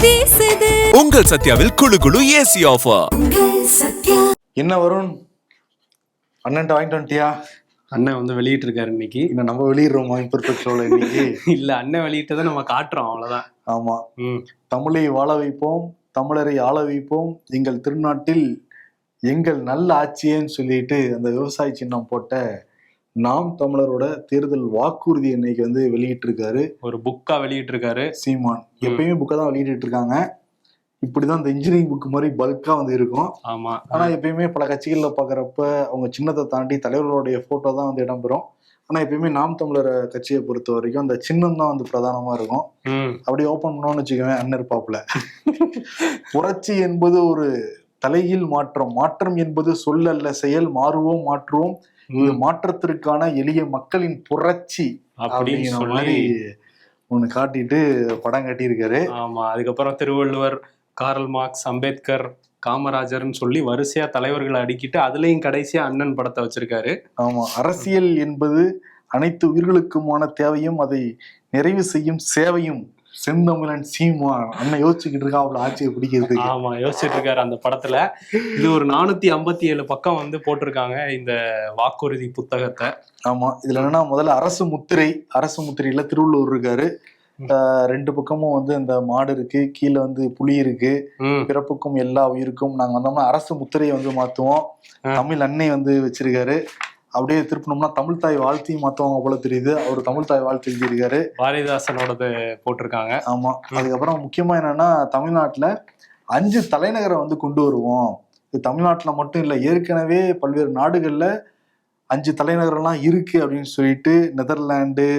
வீசுது. உங்கள் சத்யாவில் குளு குளு ஏசி ஆஃபர். என்ன வரும் அண்ணன் வாங்கிட்டு வந்துட்டியா? அண்ணன் வந்து வெளியிட்டு இருக்காரு இன்னைக்கு. இன்னும் நம்ம வெளியிடுறோமா இம்பர்ஃபெக்ட் ஷோல இன்னைக்கு? இல்ல, அண்ணன் வெளியிட்டதை நம்ம காட்டுறோம், அவ்வளவுதான். ஆமா, தமிழை வாழ வைப்போம், தமிழரை ஆள வைப்போம், எங்கள் திருநாட்டில் எங்கள் நல்ல ஆட்சியேன்னு சொல்லிட்டு அந்த விவசாய சின்னம் போட்ட நாம் தமிழரோட தேர்தல் வாக்குறுதி இன்னைக்கு வந்து வெளியிட்டு இருக்காரு. ஒரு புக்கா வெளியிட்டு இருக்காரு சீமான். எப்பயுமே புக்கை தான் வெளியிட்டு இருக்காங்க. இப்படிதான் இந்த இன்ஜினியரிங் புக் மாதிரி பல்கா வந்து இருக்கும். ஆமா. ஆனா எப்பயுமே பல கட்சிகள்ல பாக்குறப்ப அவங்க சின்னத்தை தாண்டி தலைவர்களுடைய போட்டோ தான் வந்து இடம்பெறும். ஆனா எப்பயுமே நாம் தமிழர் கட்சியை பொறுத்த வரைக்கும் அந்த சின்னம் தான் வந்து பிரதானமா இருக்கும். அப்படி ஓபன் பண்ணோம்னு வச்சுக்கோங்க, அண்ணன் இருப்பாப்புல. புரட்சி என்பது ஒரு தலையில் மாற்றம், மாற்றம் என்பது சொல்லல்ல செயல், மாறுவோம் மாற்றுவோம், இது மாற்றத்திற்கான எளிய மக்களின் புரட்சி அப்படிங்கிற மாதிரி ஒண்ணு காட்டிட்டு படம் காட்டியிருக்காரு. ஆமா. அதுக்கப்புறம் திருவள்ளுவர், கார்ல் மார்க்ஸ், அம்பேத்கர், காமராஜர்னு சொல்லி வரிசையா தலைவர்களை அடுக்கிட்டு அதுலயும் கடைசியா அண்ணன் படத்தை வச்சிருக்காரு. ஆமா, அரசியல் என்பது அனைத்து உயிர்களுக்குமான தேவையும் அதை நிறைவு செய்யும் சேவையும் செந்தமிழன் சீமான். அண்ணன் யோசிச்சுக்கிட்டு இருக்கா அவ்வளவு ஆட்சியை பிடிக்கிறது. ஆமா, யோசிச்சுட்டு இருக்காரு அந்த படத்துல. இது ஒரு 457 பக்கம் வந்து போட்டிருக்காங்க இந்த வாக்குறுதி புத்தகத்தை. ஆமா, இதுல என்னன்னா முதல்ல அரசு முத்திரையில திருவள்ளுவர் இருக்காரு. 2 பக்கமும் வந்து அந்த மாடு இருக்கு, கீழே வந்து புலி இருக்கு. பிறப்புக்கும் எல்லா உயிருக்கும் நாங்க வந்தோம்னா அரசு முத்திரையை வந்து மாத்துவோம். தமிழ் அன்னை வந்து வச்சிருக்காரு. அப்படியே திருப்பணும்னா தமிழ் தாய் வாழ்த்தையும் மாத்துவாங்க போல தெரியுது. அவர் தமிழ் தாய் வாழ்த்து எழுதியிருக்காரு. பாரதிதாசனோடது போட்டிருக்காங்க. ஆமா. அதுக்கப்புறம் முக்கியமா என்னன்னா தமிழ்நாட்டுல 5 தலைநகரை வந்து கொண்டு வருவோம். இது தமிழ்நாட்டுல மட்டும் இல்ல, ஏற்கனவே பல்வேறு நாடுகள்ல 5 தலைநகரெல்லாம் இருக்கு அப்படின்னு சொல்லிட்டு நெதர்லாந்து,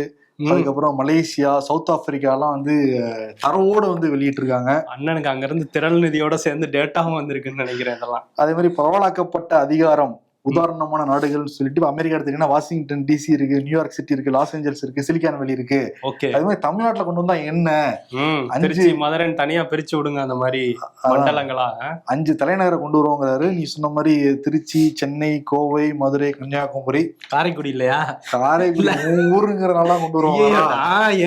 அதுக்கப்புறம் மலேசியா, சவுத் ஆப்பிரிக்கா எல்லாம் வந்து தரவோட வந்து வெளியிட்டு இருக்காங்க. அண்ணனுக்கு அங்க இருந்து திரள் நிதியோட சேர்ந்து டேட்டாவும் வந்திருக்குன்னு நினைக்கிறேன். இதெல்லாம் அதே மாதிரி பரவலாக்கப்பட்ட அதிகாரம் உதாரணமான நாடுகள்னு சொல்லிட்டு அமெரிக்கா எடுத்துக்கிட்டீங்கன்னா வாஷிங்டன் டிசி இருக்கு, நியூயார்க் சிட்டி இருக்கு, லாஸ் ஏஞ்சல்ஸ் இருக்கு, சிலிக்கான் வேலி இருக்கு. அது மாதிரி தமிழ்நாட்டுல கொண்டு வந்தா என்ன, 5 மதுரை தனியா பிரிச்சு விடுங்க, அந்த மாதிரி மண்டலங்களா 5 தலைநகரை கொண்டு வருவோங்கிறாரு. நீ சொன்ன மாதிரி திருச்சி, சென்னை, கோவை, மதுரை, கன்னியாகுமரி, காரைக்குடி இல்லையா? காரைக்குடி ஊருங்கிறனால கொண்டு வருவாங்க.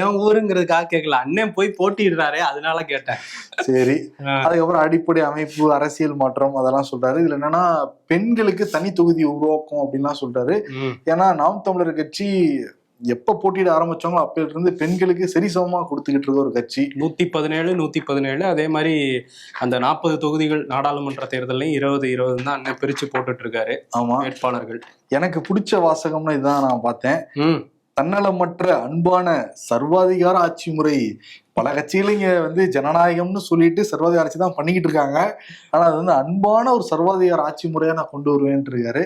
என் ஊருங்கிறதுக்காக கேட்கல, அண்ணன் போய் போட்டிடுறாரே அதனால கேட்டேன். சரி. அதுக்கப்புறம் அடிப்படை அமைப்பு, அரசியல் மாற்றம் அதெல்லாம் சொல்றாரு. இதுல என்னன்னா பெண்களுக்கு தனி தொகுதி உருவாக்கும் அப்படின்லாம் சொல்றாரு. ஏன்னா நாம் தமிழர் கட்சி எப்ப போட்டியிட ஆரம்பிச்சாங்களோ அப்ப இருந்து பெண்களுக்கு சரிசமமா கொடுத்துக்கிட்டு இருக்க ஒரு கட்சி. 117 அதே மாதிரி அந்த 40 தொகுதிகள் நாடாளுமன்ற தேர்தலையும் 20 தான் அண்ணன் பிரிச்சு போட்டுட்டு இருக்காரு. ஆமா, வேட்பாளர்கள். எனக்கு பிடிச்ச வாசகம்னு இதுதான் நான் பார்த்தேன். தன்னலமற்ற அன்பான சர்வாதிகார ஆட்சி முறை. பல கட்சிகள் வந்து ஜனநாயகம்னு சொல்லிட்டு சர்வாதிகார ஆட்சி தான் பண்ணிக்கிட்டு இருக்காங்க. ஆனா அது வந்து அன்பான ஒரு சர்வாதிகார ஆட்சி முறையா நான் கொண்டு வருவேன் இருக்காரு.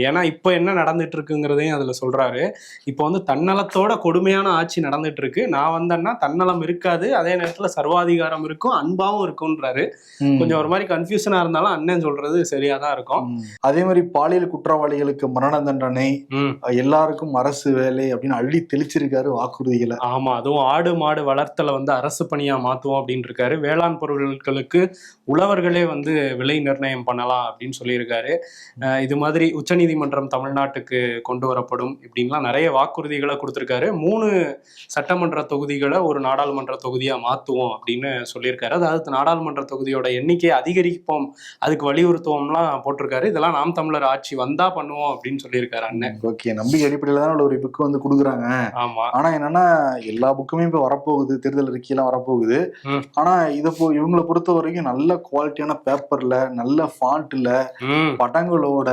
ஏன்னா இப்ப என்ன நடந்துட்டு இருக்குங்கிறதையும் அதுல சொல்றாரு. இப்ப வந்து தன்னலத்தோட கொடுமையான ஆட்சி நடந்துட்டு இருக்கு. நான் வந்தேன்னா தன்னலம் இருக்காது, அதே நேரத்துல சர்வாதிகாரம் இருக்கும், அன்பாவும் இருக்கும்ன்றாரு. கொஞ்சம் ஒரு மாதிரி கன்ஃபியூஷனா இருந்தாலும் அண்ணன் சொல்றது சரியாதான் இருக்கும். அதே மாதிரி பாலியல் குற்றவாளிகளுக்கு மரண தண்டனை, எல்லாருக்கும் அரசு வேலை அப்படின்னு அள்ளி தெளிச்சிருக்காரு வாக்குறுதிகளை. ஆமா, அதுவும் ஆடு மாடு வளர்த்தல வந்து அரசு பணியா மாத்துவோம் அப்படின்னு இருக்காரு. வேளாண் பொருட்களுக்கு உழவர்களே வந்து விலை நிர்ணயம் பண்ணலாம் அப்படின்னு சொல்லியிருக்காரு. இது மாதிரி உச்சநீதிமன்றம் தமிழ்நாட்டுக்கு கொண்டு வரப்படும் இப்படின்லாம் நிறைய வாக்குறுதிகளை கொடுத்திருக்காரு. 3 சட்டமன்ற தொகுதிகளை ஒரு நாடாளுமன்ற தொகுதியா மாத்துவோம் அப்படின்னு சொல்லியிருக்காரு. அதாவது நாடாளுமன்ற தொகுதியோட எண்ணிக்கையை அதிகரிப்போம், அதுக்கு வலியுறுத்துவோம்லாம் போட்டிருக்காரு. இதெல்லாம் நாம் தமிழர் ஆட்சி வந்தா பண்ணுவோம் அப்படின்னு சொல்லியிருக்காரு அண்ணன். ஓகே, நம்பிக்கை அடிப்படையில தான் ஒரு புக்கு வந்து கொடுக்குறாங்க. ஆமா. ஆனா என்னன்னா எல்லா புக்குமே இப்ப வரப்போகுது, தேர்தல் அறிக்கையெல்லாம் வரப்போகுது. ஆனா இவங்களை பொறுத்த வரைக்கும் நல்ல குவாலிட்டியான பேப்பர்ல, நல்ல ஃபாண்ட்ல, படங்களோட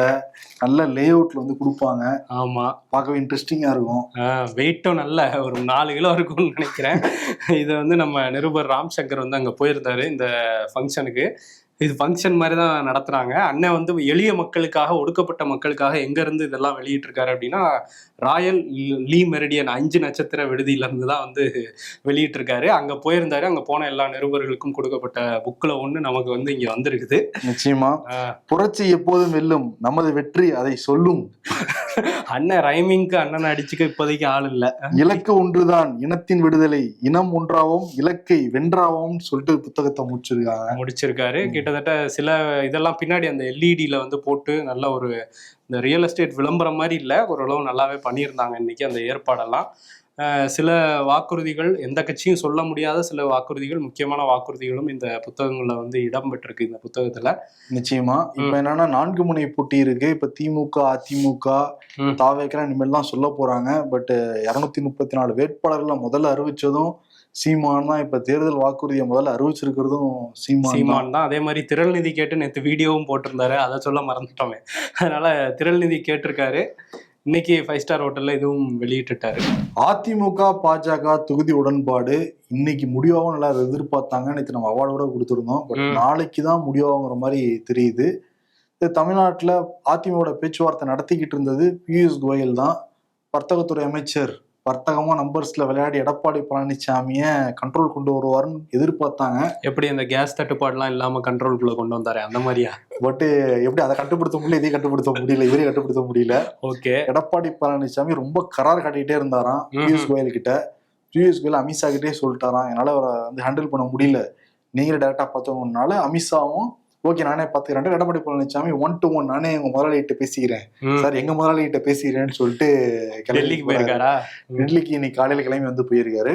நல்ல லே அவுட்ல வந்து கொடுப்பாங்க. ஆமா, பார்க்கவே இன்ட்ரெஸ்டிங்கா இருக்கும். வெயிட்டும் நல்ல ஒரு 4 கிலோ இருக்கும்னு நினைக்கிறேன். இது வந்து நம்ம நிருபர் ராம்சங்கர் வந்து அங்க போயிருந்தாரு இந்த ஃபங்க்ஷனுக்கு. இது ஃபங்க்ஷன் மாதிரி தான் நடத்துறாங்க. அண்ணன் வந்து எளிய மக்களுக்காக, ஒடுக்கப்பட்ட மக்களுக்காக எங்க இருந்து இதெல்லாம் வெளியிட்டு இருக்காரு அப்படின்னா ராயல் லீ மெரிடியன் 5 நட்சத்திர விடுதியில இருந்து தான் வந்து வெளியிட்டு இருக்காரு. அங்க போயிருந்தாரு. அங்க போன எல்லா நிருபர்களுக்கும் கொடுக்கப்பட்ட புக்ல ஒண்ணு நமக்கு வந்து இங்க வந்திருக்குது. நிச்சயமா புரட்சி எப்போதும் வெல்லும், நமது வெற்றி அதை சொல்லும். அண்ணன் ரைமிங்க்கு அண்ணன் அடிச்சுக்க இப்போதைக்கு ஆள் இல்ல. இலக்கு ஒன்றுதான், இனத்தின் விடுதலை, இனம் ஒன்றாவும் இலக்கை வென்றாவும் சொல்லிட்டு புத்தகத்தை முடிச்சிருக்காரு. கிட்டத்தட்ட சில இதெல்லாம் பின்னாடி அந்த எல்இடியில வந்து போட்டு நல்ல ஒரு இந்த ரியல் எஸ்டேட் விளம்பரம் மாதிரி இல்லை, ஓரளவு நல்லாவே பண்ணியிருந்தாங்க இன்னைக்கு அந்த ஏற்பாடெல்லாம். சில வாக்குறுதிகள் எந்த கட்சியும் சொல்ல முடியாத சில வாக்குறுதிகள், முக்கியமான வாக்குறுதிகளும் இந்த புத்தகங்கள்ல வந்து இடம்பெற்றிருக்கு இந்த புத்தகத்துல. நிச்சயமா. இப்ப என்னன்னா 4 முனை போட்டி இருக்கு. இப்ப திமுக, அதிமுக, தாவேக்கெல்லாம் இனிமேல் தான் சொல்ல போறாங்க. பட் 234 வேட்பாளர்களை முதல்ல அறிவிச்சதும் சீமான் தான். இப்ப தேர்தல் வாக்குறுதியை முதல்ல அறிவிச்சிருக்கிறதும் சீமான் தான். அதே மாதிரி திரள் நிதி கேட்டு நேற்று வீடியோவும் போட்டிருந்தாரு, அதை சொல்ல மறந்துட்டோமே. அதனால திரள் நிதி கேட்டிருக்காரு. இன்னைக்கு 5 ஸ்டார் ஹோட்டல்ல இதுவும் வெளியிட்டுட்டாரு. அதிமுக பாஜக தொகுதி உடன்பாடு இன்னைக்கு முடிவாகவும் நல்லா எதிர்பார்த்தாங்க. நேற்று நம்ம அவார்டோட கொடுத்துருந்தோம். பட் நாளைக்கு தான் முடிவாகுங்கிற மாதிரி தெரியுது. தமிழ்நாட்டில் அதிமுக பேச்சுவார்த்தை நடத்திக்கிட்டு இருந்தது பியூஷ் கோயல் தான். வர்த்தகத்துறை அமைச்சர் வர்த்தகமா நம்பர்ஸ்ல விளையாடி எடப்பாடி பழனிசாமிய கண்ட்ரோல் கொண்டு வருவாருன்னு எதிர்பார்த்தாங்க. எப்படி அந்த கேஸ் தட்டுப்பாடுலாம் இல்லாம கண்ட்ரோல்குள்ள கொண்டு வந்தாரு அந்த மாதிரியா? பட் எப்படி அதை கட்டுப்படுத்த முடியல, இதையும் கட்டுப்படுத்த முடியல, இவரையும் கட்டுப்படுத்த முடியல. ஓகே. எடப்பாடி பழனிசாமி ரொம்ப கரார் காட்டிக்கிட்டே இருந்தாராம் பியூஷ் கோயல் கிட்ட. பியூஷ் கோயல் அமித்ஷா கிட்டே சொல்லிட்டாராம், என்னால அவரை வந்து ஹேண்டில் பண்ண முடியல, நீங்களே டேரக்டா பார்த்தவங்கனால அமித்ஷாவும் ஓகே நானே பாத்துக்கிறேன். எடப்பாடி பழனிசாமி 1 to 1 நானே எங்க முதலாளிகிட்ட பேசிக்கிறேன் சார், எங்க முதலாளிகிட்ட பேசிக்கிறேன்னு சொல்லிட்டு டெல்லிக்கு போயிருக்காரா? டெல்லிக்கு இன்னைக்கு காலையில கிளம்பி வந்து போயிருக்காரு.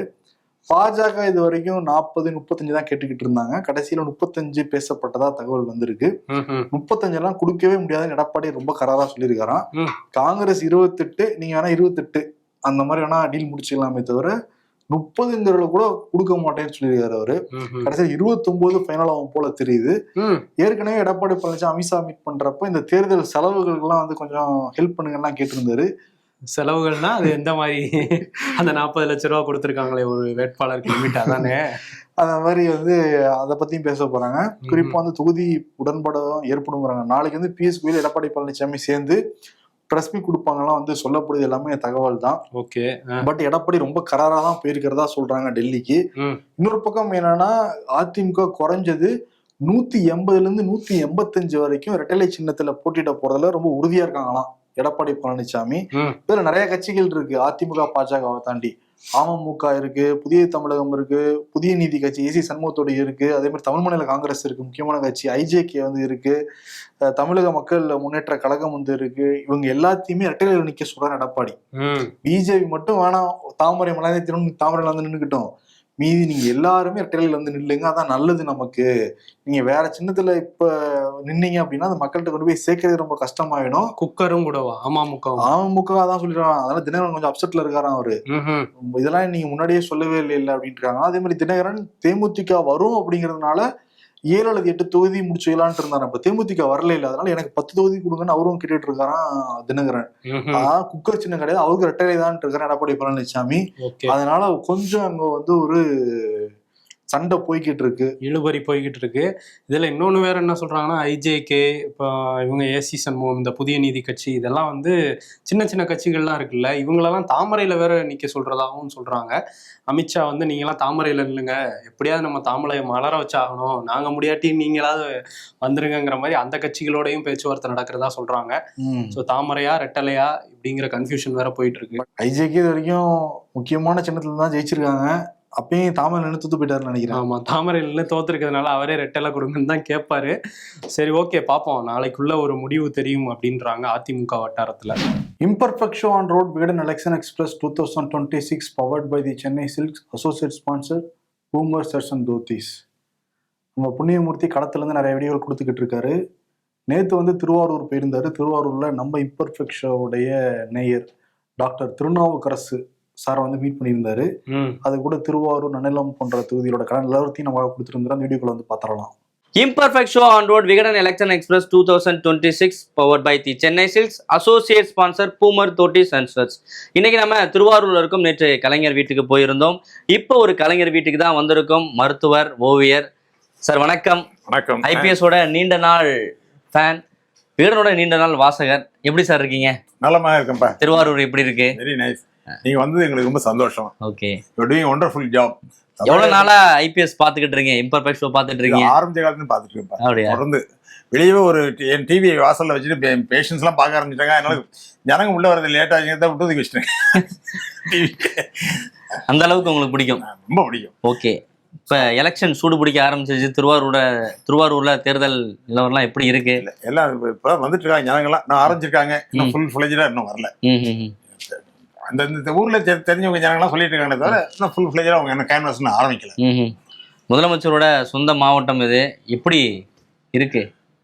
பாஜக இது வரைக்கும் 40-35 தான் கேட்டுக்கிட்டு இருந்தாங்க. கடைசியில 35 பேசப்பட்டதா தகவல் வந்திருக்கு. 35 எல்லாம் கொடுக்கவே முடியாதுன்னு எடப்பாடி ரொம்ப கராரா சொல்லியிருக்காராம். காங்கிரஸ் 28, நீங்க வேணா 28 அந்த மாதிரி வேணா டீல் முடிச்சுக்கலாமே தவிர 30 கூட கொடுக்க மாட்டேன்னு சொல்லியிருக்காரு அவரு. கடைசியில் 29 ஃபைனல் ஆகும் போல தெரியுது. ஏற்கனவே எடப்பாடி பழனிசாமி அமித்ஷா மீட் பண்றப்ப இந்த தேர்தல் செலவுகளுக்கெல்லாம் வந்து கொஞ்சம் ஹெல்ப் பண்ணுங்கலாம் கேட்டிருந்தாரு. செலவுகள்னா அது எந்த மாதிரி? அந்த 40 லட்சம் ரூபா கொடுத்துருக்காங்களே ஒரு வேட்பாளருக்கு லிமிட், அதானே? அந்த மாதிரி வந்து அதை பத்தியும் பேச போறாங்க. குறிப்பா வந்து தொகுதி உடன்பாடும் ஏற்படுங்கிறாங்க. நாளைக்கு வந்து பிஎஸ் கோயில் எடப்பாடி பழனிசாமி சேர்ந்து பிரஸ் மீட் கொடுப்பாங்கலாம் வந்து சொல்லப்படுது. எல்லாமே தகவல் தான். ஓகே. பட் எடப்பாடி ரொம்ப கராரா தான் போயிருக்கிறதா சொல்றாங்க டெல்லிக்கு. இன்னொரு பக்கம் என்னன்னா அதிமுக குறைஞ்சது 180 185 வரைக்கும் இரட்டை சின்னத்துல போட்டியிட போறதுல ரொம்ப உறுதியா இருக்காங்களாம் எடப்பாடி பழனிசாமி. இதுல நிறைய கட்சிகள் இருக்கு அதிமுக பாஜகவை தாண்டி. அமமுக இருக்கு, புதிய தமிழகம் இருக்கு, புதிய நீதி கட்சி ஏசி சண்முகத்தோடு இருக்கு, அதே மாதிரி தமிழ் மாநில காங்கிரஸ் இருக்கு, முக்கியமான கட்சி ஐஜேகே வந்து இருக்கு, தமிழக மக்கள் முன்னேற்ற கழகம் வந்து இருக்கு. இவங்க எல்லாத்தையுமே இரட்டையில நிக்க சொல்றாரு எடப்பாடி. பிஜேபி மட்டும் வேணாம், தாமரை மலையத்திலும் தாமரையில வந்து நின்னுக்கிட்டோம், மீதி நீங்க எல்லாருமே இரட்டையில வந்து நில்லுங்க, அதான் நல்லது நமக்கு. நீங்க வேற சின்னத்துல இப்ப நின்னீங்க அப்படின்னா அந்த மக்கள்கிட்ட கொண்டு போய் சேர்க்கறது ரொம்ப கஷ்டமாயிடும். குக்கரும் கூடவா? அமமுக தான் சொல்லிடுறாங்க. அதனால தினகரன் கொஞ்சம் அப்செட்ல இருக்காராம் அவரு. இதெல்லாம் நீங்க முன்னாடியே சொல்லவே இல்லை அப்படின்னு இருக்காங்க. அதே மாதிரி தினகரன் தேமுதிக வரும் அப்படிங்கறதுனால 7 அல்லது 8 தொகுதி முடிச்சு வைக்கலான்ட்டு இருந்தாரு. இப்ப தேமுதிக வரல இல்ல, அதனால எனக்கு 10 தொகுதி கொடுங்கன்னு அவரும் கேட்டுட்டு இருக்காராம் தினகரன். குக்கர் சின்ன கிடையாது, அவருக்கு ரெட்டலை தான் இருக்காரு எடப்பாடி பழனிசாமி. அதனால கொஞ்சம் அங்க வந்து ஒரு சண்டை போய்கிட்டு இருக்கு, இழுபறி போய்கிட்டு இருக்கு. இதுல இன்னொன்னு வேற என்ன சொல்றாங்கன்னா, ஐஜேகே, இப்போ இவங்க ஏசி சண்முகம், இந்த புதிய நீதி கட்சி, இதெல்லாம் வந்து சின்ன சின்ன கட்சிகள்லாம் இருக்குல்ல, இவங்களெல்லாம் தாமரையில வேற நிக்க சொல்றதாகவும் சொல்றாங்க. அமித்ஷா வந்து நீங்களாம் தாமரையில நில்லுங்க, எப்படியாவது நம்ம தாமரை மலர வச்சாகணும், நாங்க முடியாட்டி நீங்களாவது வந்துருங்கிற மாதிரி அந்த கட்சிகளோடையும் பேச்சுவார்த்தை நடக்கிறதா சொல்றாங்க. ஸோ தாமரையா ரெட்டலையா இப்படிங்கிற கன்ஃபியூஷன் வேற போயிட்டு இருக்கு. ஐஜேகே இது வரைக்கும் முக்கியமான சின்னத்துல தான் ஜெயிச்சிருக்காங்க. அப்பயும் தாமரை நின்று தூத்து போயிட்டாருன்னு நினைக்கிறேன். ஆமா, தாமரை நின்று தோத்துருக்கிறதுனால அவரே ரெட்டலை கொடுங்கன்னு தான் கேட்பாரு. சரி, ஓகே, பார்ப்போம், நாளைக்குள்ள ஒரு முடிவு தெரியும் அப்படின்றாங்க அதிமுக வட்டாரத்துல. Imperfect show on road Vikatan election express 2026 powered by the Chennai Silks associate sponsor பூமர் சர்சன் தோத்திஸ். நம்ம புண்ணியமூர்த்தி களத்துல இருந்து நிறைய வீடியோகள் கொடுத்துக்கிட்டு இருக்காரு. நேற்று வந்து திருவாரூர் போயிருந்தாரு. திருவாரூர்ல நம்ம இம்பர்ஃபெக்ட் ஷோவுடைய நேயர் டாக்டர் திருநாவுக்கரசு சாரை வந்து மீட் பண்ணியிருந்தாரு. அது கூட திருவாரூர் நன்னிலம் போன்ற தொகுதியோட கடன் எல்லாத்தையும் நம்ம கொடுத்துருந்தோம். அந்த வீடியோக்குள்ள வந்து பாத்திரலாம். Imperfect show on road Vigadan Election Express 2026 powered by the Chennai Silks associate sponsor Poomer Thotis and Sons. இன்னைக்கு நம்ம திருவாரூர்ல இருக்கும். நேற்று கலைஞர் வீட்டுக்கு போயிருந்தோம். இப்போ ஒரு கலைஞர் வீட்டுக்கு தான் வந்திருக்கோம். மருத்துவர், ஓவியர் சார், வணக்கம். வணக்கம். ஐபிஎஸோட நீண்ட நாள் ஃபேன், விகடனோட நீண்ட நாள் வாசகர். எப்படி சார் இருக்கீங்க? நலமா இருக்கேன்ப்பா. திருவாரூர் எப்படி இருக்கு? Very nice. நீங்க வந்தது எங்களுக்கு ரொம்ப சந்தோஷம். Okay, you are doing wonderful job. எவ்வளவு நாளா ஐபிஎஸ் பாத்துக்கிட்டு இருக்கீங்க? இம்பர்ஃபெக்ட் ஷோ பாத்துட்டு இருக்கீங்க? ஆரம்பிச்ச காலத்துல பாத்துட்டு இருக்கேன். தொடர்ந்து வெளியே ஒரு என் டிவி வாசல்ல வச்சுட்டு பேஷன்ஸ் எல்லாம் பார்க்க ஆரம்பிச்சிட்டாங்க. அதனால ஜனங்க உள்ள வரது லேட் ஆகிங்க தான் விட்டு வச்சுட்டேன். அந்த அளவுக்கு உங்களுக்கு பிடிக்கும்? ரொம்ப பிடிக்கும். ஓகே, இப்ப எலெக்ஷன் சூடு பிடிக்க ஆரம்பிச்சிருச்சு. திருவாரூர்ல தேர்தல் நிலவரம்லாம் எப்படி இருக்கு? எல்லாம் இப்ப வந்துட்டு இருக்காங்க ஜனங்கள்லாம். நான் ஆரம்பிச்சிருக்காங்க, இன்னும் ஃபுல் ஃபிளெஜ்டா இன்னும் வரல. அந்த இந்த ஊர்ல தெரிஞ்சவங்க ஜனங்கள்லாம் சொல்லிட்டு இருக்காங்க தவிர இன்னும் ஃபுல் ஃபிளேஜா அவங்க என்ன கேன்வாஸ் ஆரம்பிக்கல. முதலமைச்சரோட சொந்த மாவட்டம் இது, எப்படி இருக்கு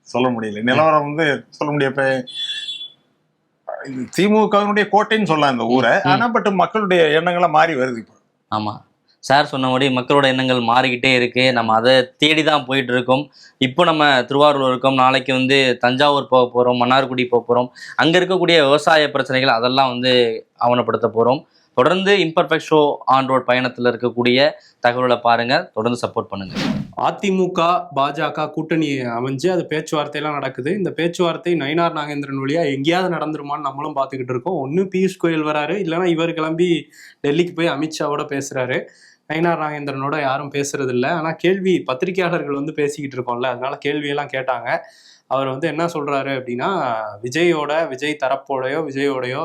சொல்ல முடியல, நிலவரம் வந்து சொல்ல முடியப்ப திமுகவினுடைய கோட்டைன்னு சொல்லலாம் இந்த ஊரை. ஆனா பட் மக்களுடைய எண்ணங்கள்லாம் மாறி வருது இப்போ. ஆமா, சார் சொன்னபடி மக்களோட எண்ணங்கள் மாறிக்கிட்டே இருக்கு. நம்ம அதை தேடி தான் போயிட்டு இருக்கோம். இப்போ நம்ம திருவாரூர் இருக்கோம், நாளைக்கு வந்து தஞ்சாவூர் போக போகிறோம், மன்னார்குடி போக போகிறோம். அங்கே இருக்கக்கூடிய விவசாய பிரச்சனைகள் அதெல்லாம் வந்து ஆவணப்படுத்த போகிறோம். தொடர்ந்து இம்பர்ஃபெக்ட் ஷோ ஆன் ரோட் பயணத்தில் இருக்கக்கூடிய தகவலை பாருங்க, தொடர்ந்து சப்போர்ட் பண்ணுங்க. அதிமுக பாஜக கூட்டணி அமைஞ்சு அது பேச்சுவார்த்தையெல்லாம் நடக்குது. இந்த பேச்சுவார்த்தை நயினார் நாகேந்திரன் வழியா எங்கேயாவது நடந்துருமான்னு நம்மளும் பார்த்துக்கிட்டு இருக்கோம். ஒன்று பியூஷ் கோயல் வராரு, இல்லைன்னா இவர் கிளம்பி டெல்லிக்கு போய் அமித்ஷாவோட பேசுறாரு. நயினார் நாகேந்திரனோட யாரும் பேசுறது இல்லை. ஆனால் கேள்வி பத்திரிகையாளர்கள் வந்து பேசிக்கிட்டு இருக்கோம்ல, அதனால கேள்வியெல்லாம் கேட்டாங்க. அவர் வந்து என்ன சொல்றாரு அப்படின்னா, விஜய் தரப்போடையோ விஜயோடையோ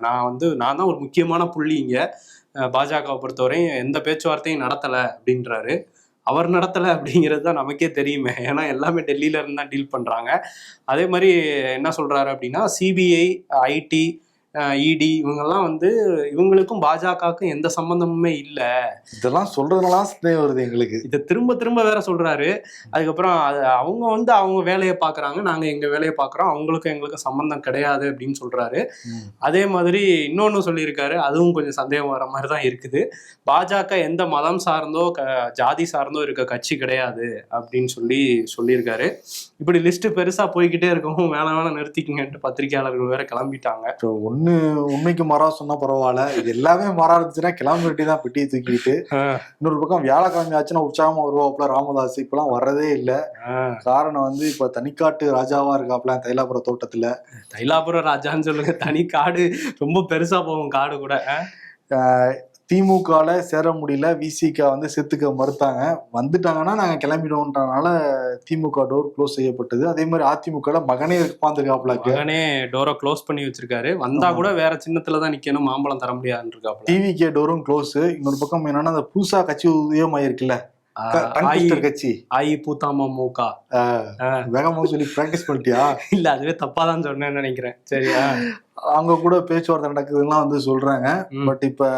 நான் தான் ஒரு முக்கியமான புள்ளி இங்க, பாஜகவை பொறுத்தவரையும் எந்த பேச்சுவார்த்தையும் நடத்தலை அப்படின்றாரு. அவர் நடத்தலை அப்படிங்கிறது தான் நமக்கே தெரியுமே, ஏன்னா எல்லாமே டெல்லியில இருந்து தான் டீல் பண்றாங்க. அதே மாதிரி என்ன சொல்றாரு அப்படின்னா, சிபிஐ, ஐடி, இடி இவங்கெல்லாம் வந்து இவங்களுக்கும் பாஜகவுக்கும் எந்த சம்பந்தமுமே இல்லை. இதெல்லாம் சொல்றதுனால சந்தேகம் வருது எங்களுக்கு. இதை திரும்ப திரும்ப வேற சொல்றாரு. அதுக்கப்புறம் அவங்க வந்து அவங்க வேலையை பாக்குறாங்க, நாங்க எங்க வேலையை பாக்குறோம், அவங்களுக்கும் எங்களுக்கும் சம்பந்தம் கிடையாது அப்படின்னு சொல்றாரு. அதே மாதிரி இன்னொன்னு சொல்லியிருக்காரு, அதுவும் கொஞ்சம் சந்தேகம் வர மாதிரி தான் இருக்குது. பாஜக எந்த மதம் சார்ந்தோ ஜாதி சார்ந்தோ இருக்க கட்சி கிடையாது அப்படின்னு சொல்லியிருக்காரு. இப்படி லிஸ்ட் பெருசா போய்கிட்டே இருக்கவும் வேணா நிறுத்திக்கங்கன்ட்டு பத்திரிகையாளர்கள் வேற கிளம்பிட்டாங்க. உண்மைக்கு மாறா சொன்னா பரவாயில்ல, இது எல்லாமே மாறா இருந்துச்சுன்னா கிளம்பிட்டு தான் பெட்டியை தூக்கிட்டு. இன்னொரு பக்கம் வியாழக்கிழமை ஆச்சுன்னா உற்சாகமா வருவாப்புல ராமதாஸ், இப்பெல்லாம் வர்றதே இல்லை. காரணம் வந்து இப்ப தனிக்காட்டு ராஜாவா இருக்காப்புல தைலாபுர தோட்டத்துல. தைலாபுரம் ராஜான்னு சொல்லுங்க, தனி காடு ரொம்ப பெருசா போகும் காடு கூட. திமுகல சேர முடியல, விசிக வந்து செத்துக்க மறுத்தாங்க. வந்துட்டாங்கன்னா நாங்க கிளம்பிடுவோம்ன்றனால திமுக டோர் க்ளோஸ் செய்யப்பட்டது. அதே மாதிரி அதிமுக மகனே உட்காந்துருக்காப்ல, மகனே டோரை க்ளோஸ் பண்ணி வச்சிருக்காரு. வந்தா கூட வேற சின்னத்துலதான் நிக்கணும், மாம்பழம் தர முடியாதுன்னு இருக்காப்ல. டிவிகே டோரும் க்ளோஸ். இன்னொரு பக்கம் என்னன்னா, அந்த புதுசா கட்சி உதயமாயிருக்குல்ல கட்சி பூத்தாமமுக, வேகமா சொல்லி பிராக்டிஸ் பண்ணிட்டியா? இல்ல அதுவே தப்பாதான் சொன்னேன்னு நினைக்கிறேன். சரியா, அங்க கூட பேச்சுவார்த்தை நடக்குதுன்னா வந்து சொல்றாங்க. பட் இப்ப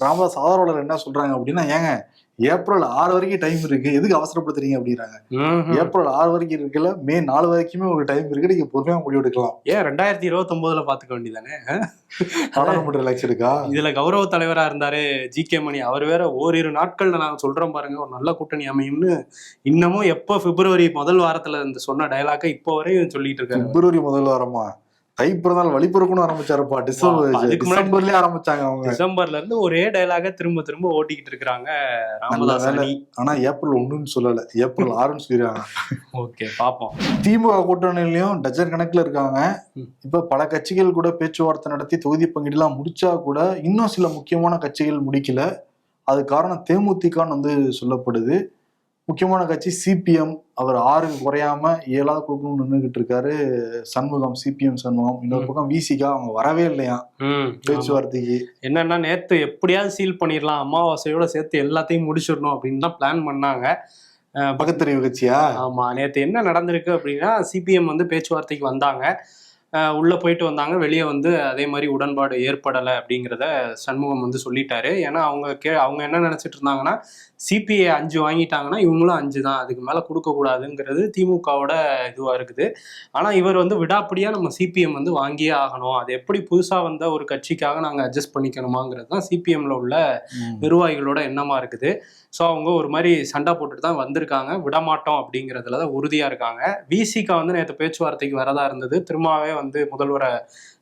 ராமதாஸ் ஆதரவாளர் என்ன சொல்றாங்க அப்படின்னா, ஏங்க ஏப்ரல் 6 வரைக்கும் டைம் இருக்கு, எதுக்கு அவசரப்படுத்துறீங்க அப்படின்றாங்க. ஏப்ரல் 6 வரைக்கும் இருக்குல்ல, மே 4 வரைக்குமே ஒரு டைம் இருக்கு, நீங்க பொறுமையா முடிவு எடுக்கலாம். ஏன் 2029 பாத்துக்க வேண்டியதானே? நாடாளுமன்ற எலெக்ஷனுக்கா? இதுல கௌரவ தலைவரா இருந்தாரு ஜி.கே. மணி, அவர் வேற ஓரிரு நாட்கள்ல நாங்க சொல்றோம் பாருங்க ஒரு நல்ல கூட்டணி அமையும்னு. இன்னமும் எப்போ பிப்ரவரி முதல் வாரத்துல இந்த சொன்ன டயலாக இப்போ வரையும் சொல்லிட்டு இருக்காரு. பிப்ரவரி முதல் வாரமா? தை பிறந்தால் வழிபிறக்கணும் ஆரம்பிச்சாருப்பா. டிசம்பர்லயே ஆரம்பிச்சாங்க அவங்க. டிசம்பர்ல இருந்து ஒரே டயலாக திரும்ப திரும்ப ஓட்டிக்கிட்டு இருக்காங்க ராமதாஸ். ஆனா ஏப்ரல் 1ன்னு சொல்லல, ஏப்ரல் 6ன்னு சொல்லிடுறாங்க. ஓகே பாப்போம். திமுக கூட்டணியிலயும் டஜன் கணக்குல இருக்காங்க. இப்ப பல கட்சிகள் கூட பேச்சுவார்த்தை நடத்தி தொகுதி பங்கீடுலாம் முடிச்சா கூட இன்னும் சில முக்கியமான கட்சிகள் முடிக்கல. அது காரணம் தேமுதிகன்னு வந்து சொல்லப்படுது. முக்கியமான கட்சி சிபிஎம், அவர் 6க்கு குறையாம 7ஆவது கொடுக்கணும்னு நின்றுகிட்டு இருக்காரு சண்முகம், சிபிஎம் சண்முகம். இன்னொரு பக்கம் விசிகா, அவங்க வரவே இல்லையா பேச்சுவார்த்தைக்கு. என்னன்னா நேத்து எப்படியாவது சீல் பண்ணிடலாம், அமாவாசையோட சேர்த்து எல்லாத்தையும் முடிச்சிடணும் அப்படின்னு தான் பிளான் பண்ணாங்க. பக்கத்தறிவு கட்சியா? ஆமா, நேத்து என்ன நடந்திருக்கு அப்படின்னா, சிபிஎம் வந்து பேச்சுவார்த்தைக்கு வந்தாங்க, உள்ள போயிட்டு வந்தாங்க, வெளியே வந்து அதே மாதிரி உடன்பாடு ஏற்படலை அப்படிங்கிறத சண்முகம் வந்து சொல்லிட்டாரு. ஏன்னா அவங்க என்ன நினைச்சிட்டு இருந்தாங்கன்னா, சிபிஐ 5 வாங்கிட்டாங்கன்னா இவங்களும் 5 தான், அதுக்கு மேல கொடுக்க கூடாதுங்கிறது திமுகவோட இதுவா இருக்குது. ஆனா இவர் வந்து விடாப்படியா நம்ம சிபிஎம் வந்து வாங்கியே ஆகணும், அது எப்படி புதுசா வந்த ஒரு கட்சிக்காக நாங்க அட்ஜஸ்ட் பண்ணிக்கணுமாங்கிறது தான் சிபிஎம்ல உள்ள நிர்வாகிகளோட எண்ணமா இருக்குது. ஸோ அவங்க ஒரு மாதிரி சண்டை போட்டுட்டு தான் வந்திருக்காங்க, விடமாட்டோம் அப்படிங்கிறதுல தான் உறுதியா இருக்காங்க. விசிகா வந்து நேற்று பேச்சுவார்த்தைக்கு வரதா இருந்தது, திரும்பவே வந்து முதல்வரை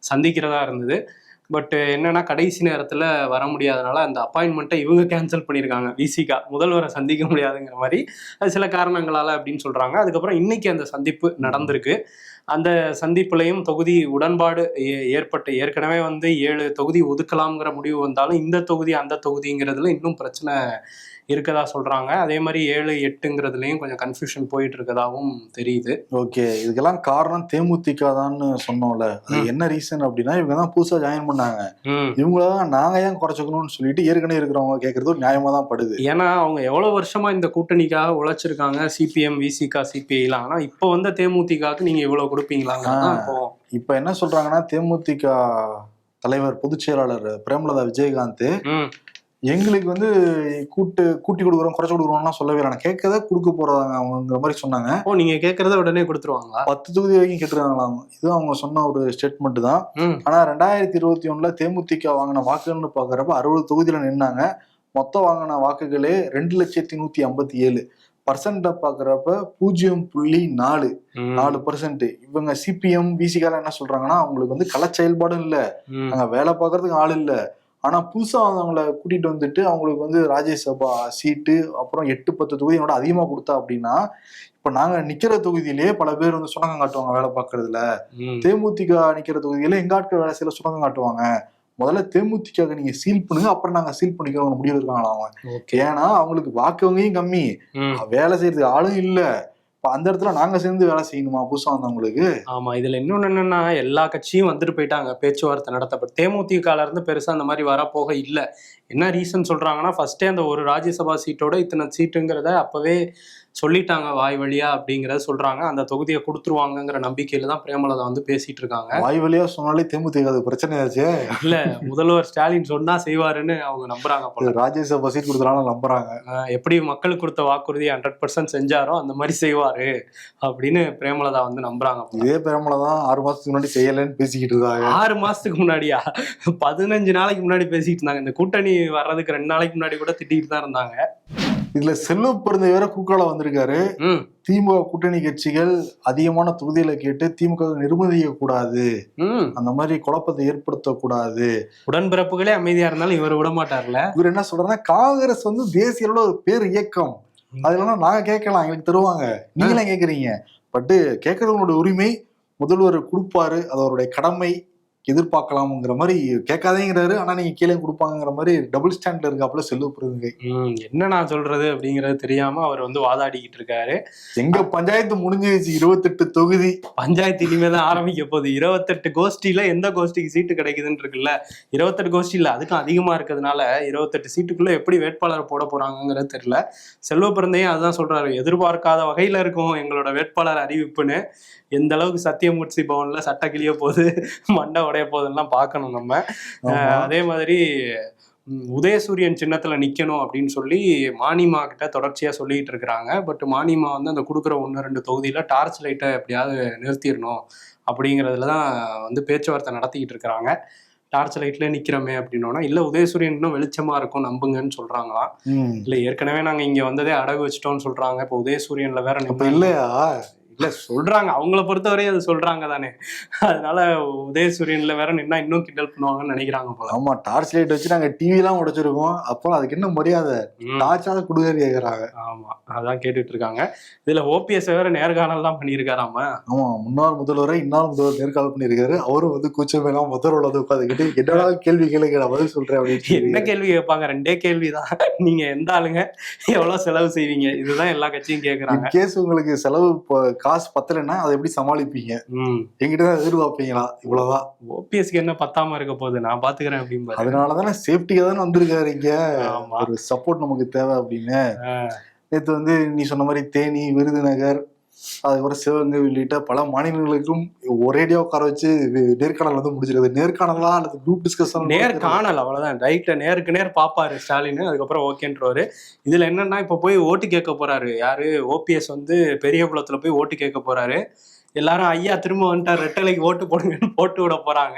சந்திக்கிறதா இருந்தது. பட் என்னன்னா கடைசி நேரத்துல வர முடியாதனால அந்த அப்பாயின்மெண்ட்டை இவங்க கேன்சல் பண்ணியிருக்காங்க. விசிகா முதல்வரை சந்திக்க முடியாதுங்கிற மாதிரி அது சில காரணங்களால அப்படின்னு சொல்றாங்க. அதுக்கப்புறம் இன்னைக்கு அந்த சந்திப்பு நடந்திருக்கு. அந்த சந்திப்புலையும் தொகுதி உடன்பாடு ஏற்பட்டு, ஏற்கனவே வந்து 7 தொகுதி ஒதுக்கலாம்ங்கிற முடிவு வந்தாலும் இந்த தொகுதி அந்த தொகுதிங்கிறதுல இன்னும் பிரச்சனை இருக்கதா சொல்றாங்க. அதே மாதிரி 7, 8ங்கிறதுலயும் கொஞ்சம் கன்ஃபியூஷன் போயிட்டு இருக்கதாவும் தெரியுது. ஓகே, இதுக்கெல்லாம் காரணம் தேமுதிக தான் சொன்னோம்ல, அது என்ன ரீசன் அப்படின்னா, இவங்க தான் புதுசா ஜாயின் பண்ணாங்க, இவங்களதான் நாங்க ஏன் குறைச்சிக்கணும்னு சொல்லிட்டு ஏற்கனவே இருக்கிறவங்க கேட்கறது நியாயமா தான் படுது. ஏன்னா அவங்க எவ்வளவு வருஷமா இந்த கூட்டணிக்காக உழைச்சிருக்காங்க, சிபிஎம், விசிகா, சிபிஐலாம். ஆனா இப்போ வந்து தேமுதிகக்கு நீங்க இவ்வளவு கொடுப்பீங்களாங்க. இப்ப என்ன சொல்றாங்கன்னா, தேமுதிக தலைவர் பொதுச் செயலாளர் பிரேமலதா விஜயகாந்த் எங்களுக்கு வந்து கூட்டி கொடுக்குறோம் குறைச்சு கொடுக்குறோம்லாம் சொல்லவே இல்லை, நான் கேட்கறத கொடுக்க போறாங்க அவங்கிற மாதிரி சொன்னாங்க. நீங்க கேட்கறத உடனே கொடுத்துருவாங்களா? 10 தொகுதி வரைக்கும் கேட்டுருக்காங்களாம். இது அவங்க சொன்ன ஒரு ஸ்டேட்மெண்ட் தான். ஆனா 2021 தேமுதிக வாங்கின வாக்குகள்னு பாக்குறப்ப 60 தொகுதியில நின்னாங்க. மொத்தம் வாங்கின வாக்குகளே 2,157%. பாக்குறப்ப 0.4%. இவங்க சிபிஎம் விசிகால என்ன சொல்றாங்கன்னா அவங்களுக்கு வந்து கள செயல்பாடும் இல்ல, அங்க வேலை பார்க்கறதுக்கு ஆள் இல்ல, ஆனா புதுசா அவங்கள கூட்டிட்டு வந்துட்டு அவங்களுக்கு வந்து ராஜ்யசபா சீட்டு அப்புறம் 8-10 தொகுதியோட அதிகமா கொடுத்தா அப்படின்னா இப்ப நாங்க நிக்கிற தொகுதியிலேயே பல பேர் வந்து சுணக்கம் காட்டுவாங்க வேலை பார்க்கறதுல. தேமுதிக நிக்கிற தொகுதியில எங்க ஆட்கள் வேலை செய்யல சுணக்கம் காட்டுவாங்க. முதல்ல தேமுதிக நீங்க சீல் பண்ணுங்க, அப்புறம் நாங்க சீல் பண்ணிக்கிறோம் முடிவு இருக்காங்களா அவங்க. ஏன்னா அவங்களுக்கு வாக்கு வங்கியும் கம்மி, வேலை செய்யறதுக்கு ஆளும் இல்ல. அந்த இடத்துல நாங்க சேர்ந்து வேலை செய்யணுமா புதுசா வந்தவங்களுக்கு? ஆமா, இதுல இன்னொன்னு என்னன்னா எல்லா கட்சியும் வந்துட்டு போயிட்டாங்க, பேச்சுவார்த்தை நடத்தப்பட்டு. தேமுதிகல இருந்து பெருசா அந்த மாதிரி வரப்போக இல்ல. என்ன ரீசன் சொல்றாங்கன்னா ஃபர்ஸ்டே அந்த ஒரு ராஜ்யசபா சீட்டோட இத்தனை சீட்டுங்கிறத அப்பவே சொல்லிட்டாங்க வாய் வழியா அப்படிங்கறத சொல்றாங்க. அந்த தொகுதியை கொடுத்துருவாங்கிற நம்பிக்கையில தான் பிரேமலதா வந்து பேசிட்டு இருக்காங்க. வாய் வழியா சொன்னாலே தேமுதிக அது பிரச்சனை ஆச்சு இல்ல, முதல்வர் ஸ்டாலின் சொன்னா செய்வாருன்னு அவங்க நம்புறாங்க போல. ராஜ்யசபா சீட் கொடுத்துறாங்க நம்புறாங்க. எப்படி மக்களுக்கு கொடுத்த வாக்குறுதி 100% செஞ்சாரோ அந்த மாதிரி செய்வாரு அப்படின்னு பிரேமலதா வந்து நம்புறாங்க. இதே பிரேமலதா 6 மாசத்துக்கு முன்னாடி செய்யலன்னு பேசிக்கிட்டு இருக்காங்க. 6 மாசத்துக்கு முன்னாடியா? 15 நாளைக்கு முன்னாடி பேசிட்டு இருந்தாங்க. இந்த கூட்டணி வர்றதுக்கு 2 நாளைக்கு முன்னாடி கூட திட்டிட்டு தான் இருந்தாங்க. இதுல செல்வ பிறந்த வேற கூக்கால வந்திருக்காரு. திமுக கூட்டணி கட்சிகள் அதிகமான தொகுதியில கேட்டு திமுக நிர்பந்திக்க கூடாது, அந்த மாதிரி குழப்பத்தை ஏற்படுத்த கூடாது. உடன்பிறப்புகளே அமைதியா இருந்தாலும் இவர் விட மாட்டார்ல. இவர் என்ன சொல்றாருன்னா காங்கிரஸ் வந்து தேசிய அளவுல ஒரு பேர் இயக்கம், அதுல நாங்க கேட்கலாம், எங்களுக்கு தருவாங்க, நீங்களும் கேட்கறீங்க, பட்டு கேட்கறவங்களோட உரிமை முதல்வர் கொடுப்பாரு, அது அவருடைய கடமை, எதிர்பார்க்கலாம்ங்கிற மாதிரி கேட்காதேங்கிறாரு. ஆனா நீங்க கீழே கொடுப்பாங்கிற மாதிரி டபுள் ஸ்டாண்ட்ல இருக்காப்புல செல்வ பிறந்தகை. என்ன நான் சொல்றது அப்படிங்கறது தெரியாம அவர் வந்து வாதாடிக்கிட்டு இருக்காரு. எங்க பஞ்சாயத்து முடிஞ்சிருச்சு, 28 தொகுதி பஞ்சாயத்து இனிமேதான் ஆரம்பிக்க போகுது. 28 கோஷ்டியில எந்த கோஷ்டிக்கு சீட்டு கிடைக்குதுன்னு இருக்குல்ல. 28 கோஷ்டி இல்ல, அதுக்கும் அதிகமா இருக்கிறதுனால 28 சீட்டுக்குள்ள எப்படி வேட்பாளர் போட போறாங்கிறது தெரியல. செல்வ பிறந்தையும் அதுதான் சொல்றாரு, எதிர்பார்க்காத வகையில இருக்கும் எங்களோட வேட்பாளர் அறிவிப்புன்னு. எந்த அளவுக்கு சத்தியமூர்த்தி பவன்ல சட்ட கிளிய போகுது, மண்டை உடைய போகுதுலாம் பார்க்கணும் நம்ம. அதே மாதிரி உதயசூரியன் சின்னத்துல நிக்கணும் அப்படின்னு சொல்லி மானிமா கிட்ட தொடர்ச்சியா சொல்லிட்டு இருக்கிறாங்க. பட் மானிமா வந்து அந்த கொடுக்குற 1-2 தொகுதியில டார்ச் லைட்டை எப்படியாவது நிறுத்திடணும் அப்படிங்கிறதுலதான் வந்து பேச்சுவார்த்தை நடத்திக்கிட்டு இருக்கிறாங்க. டார்ச் லைட்ல நிக்கிறோமே அப்படின்னோன்னா இல்ல உதயசூரியன் இன்னும் வெளிச்சமா இருக்கும் நம்புங்கன்னு சொல்றாங்களாம். இல்ல ஏற்கனவே நாங்க இங்க வந்ததே அடகு வச்சிட்டோம்னு சொல்றாங்க. இப்ப உதயசூரியன்ல வேற இல்லையா இல்ல சொல்றாங்க, அவங்கள பொறுத்தவரையும் அது சொல்றாங்க தானே. அதனால உதயசூரியன்ல வேற நின்னா இன்னும் கிண்டல் பண்ணுவாங்கன்னு நினைக்கிறாங்க போல. ஆமா, டார்ச் லைட் வச்சு நாங்க டிவி எல்லாம் உடைச்சிருக்கோம், அப்புறம் அதுக்கு என்ன மரியாதை, டார்ச்சால குடுகாரி கேக்குறாங்க. ஆமா, அதான் கேட்டுட்டு இருக்காங்க. இதுல ஓபிஎஸ் வேற நேர்காணல் தான் பண்ணியிருக்காராம. ஆமா, முன்னாள் முதல்வரை இன்னாள் முதல்வர் நேர்காணல் பண்ணியிருக்காரு. அவரும் வந்து கூச்சமெல்லாம் முதல்வரோட உட்காந்துக்கிட்டு என்னடா கேள்வி கேளுங்க நான் பதில் சொல்றேன் அப்படின்னு. என்ன கேள்வி கேட்பாங்க? 2 கேள்விதான். நீங்க எந்த ஆளுங்க, எவ்வளவு செலவு செய்வீங்க, இதுதான் எல்லா கட்சியும் கேக்குறாங்க. கேஸ் உங்களுக்கு செலவு காசு பத்தலைன்னா அதை எப்படி சமாளிப்பீங்க, எங்கிட்டதான் எதிர்பார்ப்பீங்களா, இவ்வளவுதான். ஓபிஎஸ்க்கு என்ன பத்தாம இருக்க போகுது, நான் பாத்துக்கிறேன் அப்படின்னு. அதனாலதானே சேஃப்டியா தானே வந்திருக்காரு இங்க, ஒரு சப்போர்ட் நமக்கு தேவை அப்படின்னு. நேற்று வந்து நீ சொன்ன மாதிரி தேனி, விருதுநகர், அதுக்கப்புறம் சிவகங்கை உள்ளிட்ட பல மாநிலங்களுக்கும் ஒரேடியா உட்கார வச்சு நேர்காணல் வந்து முடிச்சிருக்குது. நேர்காணலா அல்லது குரூப் டிஸ்கஷன்? நேர்காணல், அவ்வளவுதான். ரைட்ல நேருக்கு நேர் பாப்பாரு ஸ்டாலின், அதுக்கப்புறம் ஓகேன்றவாரு. இதுல என்னன்னா இப்ப போய் ஓட்டு கேட்க போறாரு. யாரு? ஓபிஎஸ் வந்து பெரிய குளத்துல போய் ஓட்டு கேட்க போறாரு. எல்லாரும் ஐயா திரும்ப வந்துட்டார், ரெட்டலைக்கு ஓட்டு போடுங்கன்னு போட்டு விட போறாங்க.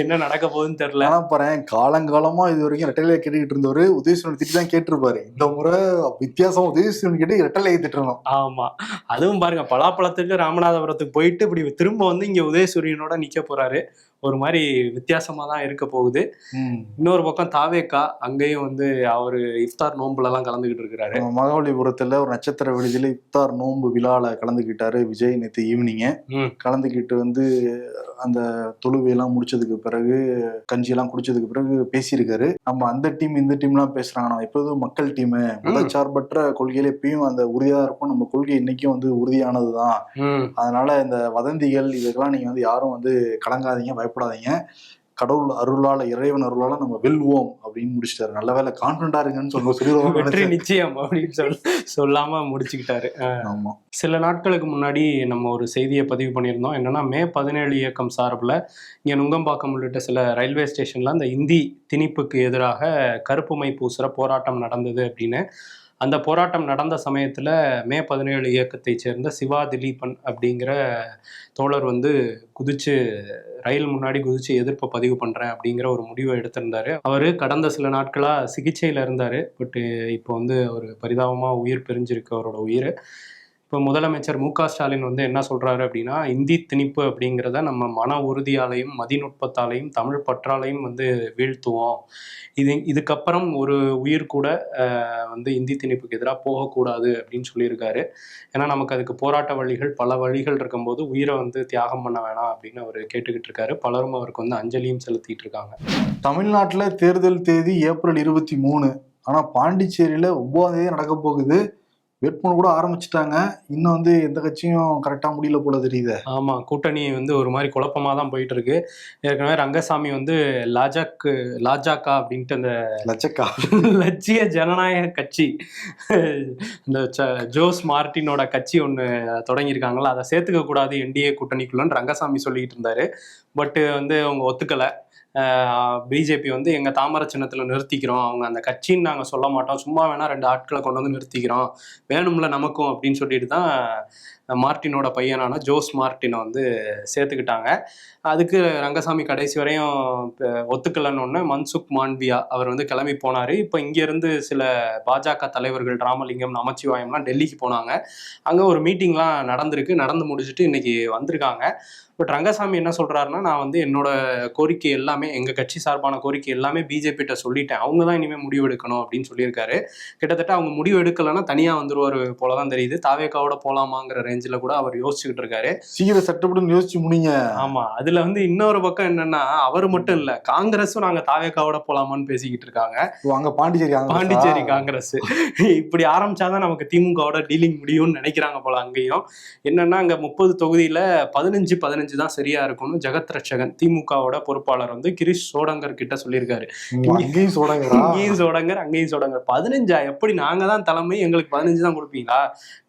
என்ன நடக்க போகுதுன்னு தெரியல. பாறேன், காலங்காலமா இது வரைக்கும் ரெட்டலையை கேட்டுக்கிட்டு இருந்தவரு உதயசூரியன் திட்டி தான் கேட்டிருப்பாரு. இந்த முறை வித்தியாசம் உதயசூரியன் கேட்டு ரெட்டலையை திட்டணும். ஆமா, அதுவும் பாருங்க, பலாப்பழத்துக்கு ராமநாதபுரத்துக்கு போயிட்டு இப்படி திரும்ப வந்து இங்க உதயசூரியனோட நிக்க போறாரு. ஒரு மாதிரி வித்தியாசமா தான் இருக்க போகுது. இன்னொரு பக்கம் தாவேக்கா, அங்கேயும் வந்து அவரு இஃப்தார் நோம்புல எல்லாம் கலந்துகிட்டு இருக்கிறாரு. மகாபலிபுரத்துல ஒரு நட்சத்திர விடுதியில இஃப்தார் நோம்பு விழால கலந்துகிட்டாரு விஜய் நேற்று ஈவினிங்க. கலந்துகிட்டு வந்து அந்த தொழுவையெல்லாம் முடிச்சதுக்கு பிறகு, கஞ்சி எல்லாம் குடிச்சதுக்கு பிறகு பேசியிருக்காரு. நம்ம அந்த டீம் இந்த டீம்லாம் பேசுறாங்க, நம்ம எப்போதும் மக்கள் டீமு, மதச்சார்பற்ற கொள்கையில எப்பயும் அந்த உறுதியா இருக்கும், நம்ம கொள்கை இன்னைக்கும் வந்து உறுதியானதுதான். அதனால இந்த வதந்திகள் இதுக்கெல்லாம் நீங்க வந்து யாரும் வந்து கலங்காதீங்க, பயப்படாதீங்க. கடவுள் அருளால, இறைவன் அருளால நம்ம வெல்வோம் அப்படின்னு முடிச்சிட்டாரு. நல்ல வேலை கான்ஃபிடண்டா இருங்கன்னு சொல்லிடுவோம். வெற்றி நிச்சயம் அப்படின்னு சொல்லாம முடிச்சுக்கிட்டாரு. ஆமா. சில நாட்களுக்கு முன்னாடி நம்ம ஒரு செய்தியை பதிவு பண்ணியிருந்தோம். என்னன்னா, மே 17 இயக்கம் சார்பில் இங்கே நுங்கம்பாக்கம் உள்ளிட்ட சில ரயில்வே ஸ்டேஷன்ல அந்த இந்தி திணிப்புக்கு எதிராக கருப்பு மை பூசுற போராட்டம் நடந்தது அப்படின்னு. அந்த போராட்டம் நடந்த சமயத்தில் மே 17 இயக்கத்தை சேர்ந்த சிவா திலீபன் அப்படிங்கிற தோழர் வந்து குதிச்சு ரயில் முன்னாடி குதிச்சு எதிர்ப்பை பதிவு பண்ணுறேன் அப்படிங்கிற ஒரு முடிவை எடுத்திருந்தாரு. அவர் கடந்த சில நாட்களாக சிகிச்சையில் இருந்தார். பட்டு இப்போ வந்து அவர் பரிதாபமாக உயிர் பிரிஞ்சிருக்கு, அவரோட உயிர். இப்போ முதலமைச்சர் மு க ஸ்டாலின் வந்து என்ன சொல்கிறாரு அப்படின்னா, இந்தி திணிப்பு அப்படிங்கிறத நம்ம மன உறுதியாலையும் மதிநுட்பத்தாலையும் தமிழ் பற்றாலையும் வந்து வீழ்த்துவோம். இதுக்கப்புறம் ஒரு உயிர் கூட வந்து இந்தி திணிப்புக்கு எதிராக போகக்கூடாது அப்படின்னு சொல்லியிருக்காரு. ஏன்னா நமக்கு அதுக்கு போராட்ட வழிகள் பல வழிகள் இருக்கும்போது உயிரை வந்து தியாகம் பண்ண வேணாம் அப்படின்னு அவர் கேட்டுக்கிட்டு இருக்காரு. பலரும் அவருக்கு வந்து அஞ்சலியும் செலுத்திட்டு இருக்காங்க. தமிழ்நாட்டில் தேர்தல் தேதி ஏப்ரல் 23. ஆனா பாண்டிச்சேரியில 9ஆம் தேதி நடக்க போகுது. வேட்புமனு கூட ஆரம்பிச்சுட்டாங்க. இன்னும் வந்து எந்த கட்சியும் கரெக்டா முடியல போல தெரியுது. ஆமா, கூட்டணி வந்து ஒரு மாதிரி குழப்பமா தான் போயிட்டு இருக்கு. ஏற்கனவே ரங்கசாமி வந்து லாஜாக்கா அப்படின்ட்டு அந்த லட்சிய ஜனநாயக கட்சி, இந்த ஜோஸ் மார்டினோட கட்சி ஒன்று தொடங்கியிருக்காங்களா, அதை சேர்த்துக்க கூடாது என்டிஏ கூட்டணிக்குள்ளன்னு ரங்கசாமி சொல்லிட்டு இருந்தாரு. பட் வந்து அவங்க ஒத்துக்கலை. பிஜேபி வந்து எங்கள் தாமரை சின்னத்தில் நிறுத்திக்கிறோம், அவங்க அந்த கட்சின்னு நாங்கள் சொல்ல மாட்டோம், சும்மா வேணால் 2 ஆட்களை கொண்டு வந்து நிறுத்திக்கிறோம், வேணும்ல நமக்கும் அப்படின்னு சொல்லிட்டு தான் மார்டினோட பையனான ஜோஸ் மார்டினை வந்து சேர்த்துக்கிட்டாங்க. அதுக்கு ரங்கசாமி கடைசி வரையும் ஒத்துக்கலன்னு ஒன்று மன்சுக் மாண்வியா அவர் வந்து கிளம்பி போனார். இப்போ இங்கேருந்து சில பாஜக தலைவர்கள் ராமலிங்கம், நமச்சிவாயம்லாம் டெல்லிக்கு போனாங்க. அங்கே ஒரு மீட்டிங்லாம் நடந்து முடிச்சுட்டு இன்னைக்கு வந்திருக்காங்க. பட் ரங்கசாமி என்ன சொல்கிறாருன்னா, நான் வந்து என்னோட கோரிக்கை எல்லாமே, எங்கள் கட்சி சார்பான கோரிக்கை எல்லாமே பிஜேபிகிட்ட சொல்லிட்டேன், அவங்க தான் இனிமேல் முடிவு எடுக்கணும் அப்படின்னு சொல்லியிருக்காரு. கிட்டத்தட்ட அவங்க முடிவு எடுக்கலைன்னா தனியாக வந்துருவார் போல தான் தெரியுது. தாவேக்காவோட போகலாமாங்கிற ரேஞ்சில் கூட அவர் யோசிச்சுக்கிட்டு இருக்காரு. சீக்கிரம் சட்டப்படும் யோசிச்சு முடிங்க. ஆமாம், அதில் வந்து இன்னொரு பக்கம் என்னன்னா, அவர் மட்டும் இல்லை, காங்கிரஸும் நாங்கள் தாவேக்காவோட போகலாமான்னு பேசிக்கிட்டு இருக்காங்க. அங்கே பாண்டிச்சேரி காங்கிரஸ் இப்படி ஆரம்பிச்சாதான் நமக்கு திமுகவோட டீலிங் முடியும்னு நினைக்கிறாங்க போல. அங்கேயும் என்னன்னா, அங்கே 30 தொகுதியில் 15 தான் சரியா இருக்கும்னு ஜெகத் ரட்சகன் திமுகவோட பொறுப்பாளர் வந்து கிரீஷ் சோடங்கர் கிட்ட சொல்லியிருக்காரு. இங்கேயும் சோடங்கர் அங்கேயும் சோடங்கர். 15 எப்படி, நாங்க தான் தலைமை, எங்களுக்கு 15 தான் கொடுப்பீங்களா,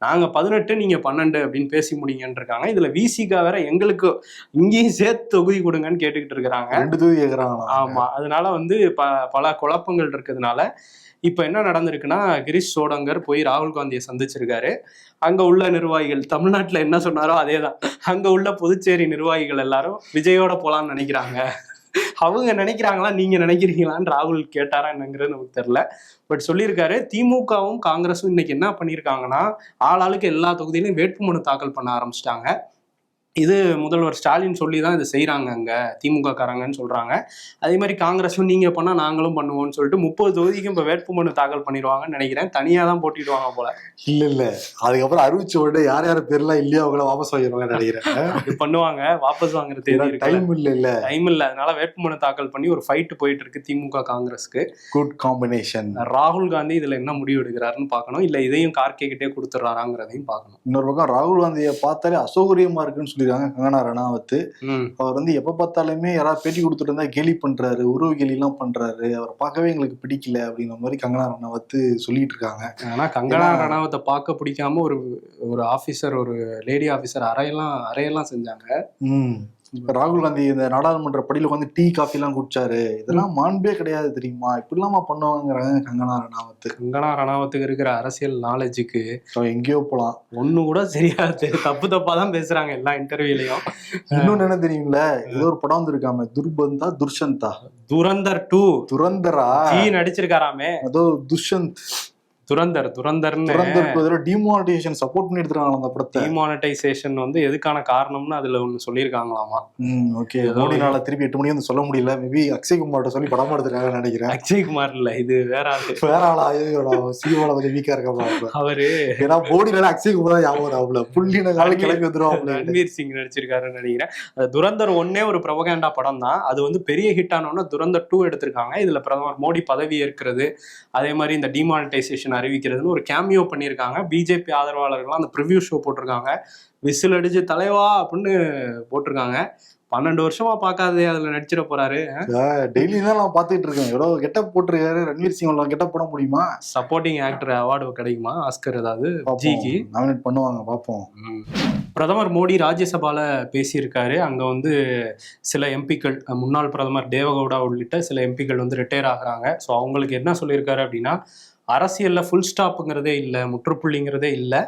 நாங்க 18 நீங்க 12 அப்படின்னு பேசி முடிங்கன்னு இருக்காங்க. இதுல விசிகா வேற எங்களுக்கு இங்கேயும் சேர்த்து தொகுதி கொடுங்கன்னு கேட்டுக்கிட்டு இருக்கிறாங்க. 2 தொகுதி கேட்கறாங்க. ஆமா, அதனால வந்து பல குழப்பங்கள் இருக்கிறதுனால இப்போ என்ன நடந்திருக்குன்னா, கிரீஷ் சோடங்கர் போய் ராகுல் காந்தியை சந்திச்சிருக்காரு. அங்கே உள்ள நிர்வாகிகள் தமிழ்நாட்டில் என்ன சொன்னாரோ அதே தான், அங்கே உள்ள புதுச்சேரி நிர்வாகிகள் எல்லாரும் விஜயோட போகலான்னு நினைக்கிறாங்க. அவங்க நினைக்கிறாங்களா, நீங்கள் நினைக்கிறீங்களான்னு ராகுல் கேட்டாரா என்னங்கிறது நமக்கு தெரில. பட் சொல்லியிருக்காரு. திமுகவும் காங்கிரஸும் இன்னைக்கு என்ன பண்ணியிருக்காங்கன்னா, ஆளாளுக்கு எல்லா தொகுதியிலையும் வேட்புமனு தாக்கல் பண்ண ஆரம்பிச்சிட்டாங்க. இது முதல்வர் ஸ்டாலின் சொல்லி தான் இது செய்கிறாங்க அங்கே திமுக காரங்கன்னு சொல்கிறாங்க. அதே மாதிரி காங்கிரஸும் நீங்கள் பண்ணால் நாங்களும் பண்ணுவோம்னு சொல்லிட்டு 30 தொகுதிக்கும் இப்போ வேட்புமனு தாக்கல் பண்ணிடுவாங்கன்னு நினைக்கிறேன். தனியாக தான் போட்டிடுவாங்க போல. இல்லை அதுக்கப்புறம் அறிவிச்ச உடனே யார் பேர்லாம் இல்லையோ அவங்கள வாபஸ் வாங்கிடுவாங்கன்னு நினைக்கிறேன். இது பண்ணுவாங்க, வாபஸ் வாங்குற தேதி டைம் இல்லை. அதனால வேட்புமனு தாக்கல் பண்ணி ஒரு ஃபைட் போயிட்டு இருக்கு திமுக காங்கிரஸ்க்கு. Good combination. ராகுல் காந்தி இதில் என்ன முடிவு எடுக்கிறாருன்னு பார்க்கணும், இல்லை இதையும் கார்கே கிட்டே கொடுத்துட்றாராங்கிறதையும் பார்க்கணும். இன்னொரு பக்கம் ராகுல் காந்தியை பார்த்தாலே அசௌகரியமா இருக்குன்னு சொல்லியிருக்காங்க கங்கனா ரணாவத். அவர் வந்து எப்ப பார்த்தாலுமே யாராவது பேட்டி கொடுத்துட்டு இருந்தா கேலி பண்றாரு, உறவு கேலி எல்லாம் பண்றாரு, அவரை பார்க்கவே எங்களுக்கு பிடிக்கல அப்படிங்கிற மாதிரி கங்கனா ரணாவத் சொல்லிட்டு இருக்காங்க. ஆனா கங்கனா ரணாவத்தை பார்க்க பிடிக்காம ஒரு ஆபீசர், ஒரு லேடி ஆபீசர் அறையெல்லாம் செஞ்சாங்க. ராகுல் காந்தி இந்த நாடாளுமன்ற படியில வந்து டீ காஃபி எல்லாம் குடிச்சாரு. இதெல்லாம் மாண்பே கிடையாது தெரியுமா, இப்படிலாமா பண்ணுவாங்கிறாங்க கங்கனா ரணாவத். கங்கனா ரணாவத்துக்கு இருக்கிற அரசியல் நாலேஜுக்கு எங்கேயோ போலாம், ஒண்ணு கூட சரியாது, தப்பா தான் பேசுறாங்க எல்லா இன்டர்வியூலயும். இன்னொன்னு என்ன தெரியுங்களா, ஏதோ ஒரு படம் வந்துருக்காம, துரந்தர் 2 துரந்தரா நடிச்சிருக்காராமே, அதோ துஷ்யந்த் துரந்தர் டிமானிட்டைசேஷன் சப்போர்ட் பண்ணி எடுத்துறாங்க அந்த படத்தை. டிமானிட்டைசேஷன் வந்து எதுக்கான காரணம்னு அதுல ஒண்ணு சொல்லியிருக்காங்களாமா. ஓகே, மோடினால திருப்பி 8 மணி வந்து சொல்ல முடியல, மேபி அக்ஷய் குமார்ட்ட சொல்லி படம் எடுத்துருக்காங்கன்னு நினைக்கிறேன். அக்ஷய் குமார் இல்ல, இது வேற ஆளா, சினிமால கொஞ்சம் வீக்கா இருக்க அவரு. ஏன்னா மோடினால அக்ஷய் குமார் தான் ஞாபகம் ஆகல, புள்ளின கால கிளம்பி வந்துருவாங்க. ரன்வீர் சிங் நடிச்சிருக்காருன்னு நினைக்கிறேன். துரந்தர் 1 ஒரு ப்ரொபகேண்டா படம் தான், அது வந்து பெரிய ஹிட் ஆனோன்னா துரந்தர் 2 எடுத்திருக்காங்க. இதுல பிரதமர் மோடி பதவி ஏற்கிறது, அதே மாதிரி இந்த டிமானிட்டைசேஷன் அறிவிக்கிறதுன்னு ஒரு கேமியோ பண்ணியிருக்காங்க. பிஜேபி ஆதரவாளர்கள்லாம் அந்த ப்ரிவ்யூ ஷோ போட்டிருக்காங்க, விசில் அடிச்சு தலைவா அப்படின்னு போட்டிருக்காங்க. 12 வருஷமா பார்க்காதே அதுல நடிச்சிட போறாரு. டெய்லி தான் நான் பாத்துட்டு இருக்கேன். எவ்வளவு கெட்டப் போட்டிருக்காரு ரன்வீர் சிங். கெட்டப் போட முடியுமா? சப்போர்ட்டிங் ஆக்டர் அவார்டு கிடைக்குமா ஆஸ்கர் ஏதாவது ஜிக்கு நாமினேட் பண்ணுவாங்க, பாப்போம். பிரதமர் மோடி ராஜ்யசபால பேசியிருக்காரு. அங்க வந்து சில எம்பிக்கள், முன்னாள் பிரதமர் தேவகவுடா உள்ளிட்ட சில எம்பிக்கள் வந்து ரிட்டையர் ஆகுறாங்க. ஸோ அவங்களுக்கு என்ன சொல்லியிருக்காரு அப்படின்னா, அரசியல்ல ஃபுல் ஸ்டாப்புங்கிறதே இல்லை, முற்றுப்புள்ளிங்கிறதே இல்லை,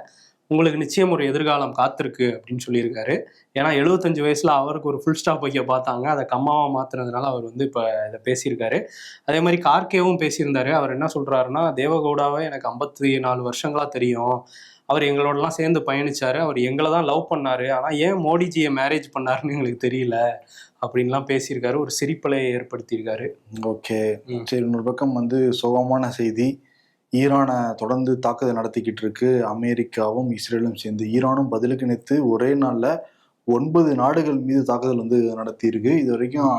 உங்களுக்கு நிச்சயம் ஒரு எதிர்காலம் காத்திருக்கு அப்படின்னு சொல்லியிருக்காரு. ஏன்னா 75 வயசுல அவருக்கு ஒரு ஃபுல் ஸ்டாப் வைக்க பார்த்தாங்க, அதை கம்மாவா மாத்துறதுனால அவர் வந்து இப்போ இதை பேசியிருக்காரு. அதே மாதிரி கார்கேவும் பேசியிருந்தாரு. அவர் என்ன சொல்றாருன்னா, தேவகவுடாவை எனக்கு 54 வருஷங்களா தெரியும், அவர் எங்களோடலாம் சேர்ந்து பயணிச்சாரு, அவர் எங்களை தான் லவ் பண்ணாரு, ஆனால் ஏன் மோடிஜியை மேரேஜ் பண்ணாருன்னு எங்களுக்கு தெரியல அப்படின்லாம் பேசியிருக்காரு. ஒரு சிரிப்பலை ஏற்படுத்தியிருக்காரு. ஓகே, சரி. இன்னொரு பக்கம் வந்து சோகமான செய்தி. ஈரானை தொடர்ந்து தாக்குதல் நடத்திக்கிட்டு இருக்கு அமெரிக்காவும் இஸ்ரேலும் சேர்ந்து. ஈரானும் பதிலுக்கு நேற்று ஒரே நாள்ல 9 நாடுகள் மீது தாக்குதல் வந்து நடத்தியிருக்கு. இது வரைக்கும்